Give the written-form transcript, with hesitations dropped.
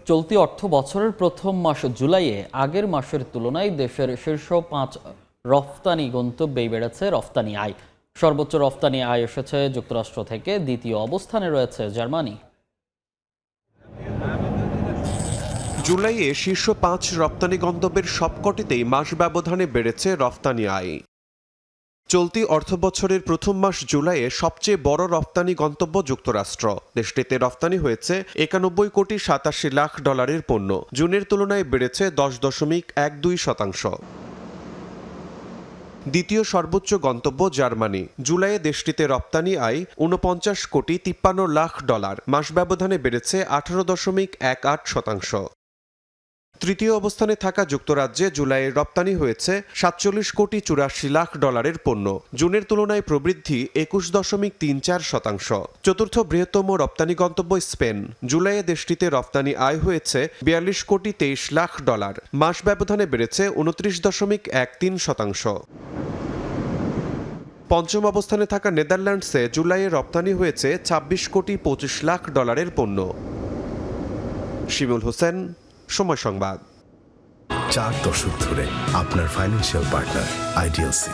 চলতি অর্থ বছরের প্রথম মাস জুলাইয়ে আগের মাসের তুলনায় দেশের শীর্ষ ৫ রফতানি গন্তব্যেই বেড়েছে রফতানি আয়। সর্বোচ্চ রফতানি আয় এসেছে যুক্তরাষ্ট্র থেকে, দ্বিতীয় অবস্থানে রয়েছে জার্মানি। জুলাইয়ে শীর্ষ ৫ রপ্তানি গন্তব্যের সবকটিতেই মাস ব্যবধানে বেড়েছে রফতানি আয়। চলতি অর্থবছরের প্রথম মাস জুলাইয়ে সবচেয়ে বড় রফতানি গন্তব্য যুক্তরাষ্ট্র। দেশটিতে রফতানি হয়েছে ৯১,৮৭,০০,০০০ পণ্য, জুনের তুলনায় বেড়েছে ১০.১২%। দ্বিতীয় সর্বোচ্চ গন্তব্য জার্মানি। জুলাইয়ে দেশটিতে রপ্তানি আয় $৪৯,৫৩,০০,০০০, মাস ব্যবধানে বেড়েছে ১৮.১৮%। তৃতীয় অবস্থানে থাকা যুক্তরাজ্যে জুলাইয়ে রপ্তানি হয়েছে $৪৭,৮৪,০০,০০০ পণ্য, জুনের তুলনায় প্রবৃদ্ধি ২১.৩৪%। চতুর্থ বৃহত্তম রপ্তানি গন্তব্য স্পেন। জুলাইয়ে দেশটিতে রপ্তানি আয় হয়েছে $৪২,২৩,০০,০০০, মাস ব্যবধানে বেড়েছে ২৯.১৩%। পঞ্চম অবস্থানে থাকা নেদারল্যান্ডসে জুলাইয়ে রপ্তানি হয়েছে $২৬,২৫,০০,০০০ পণ্য। শিমুল হোসেন, সময় সংবাদ। 4 দশক ধরে আপনার ফাইন্যান্সিয়াল পার্টনার আইডিএলসি।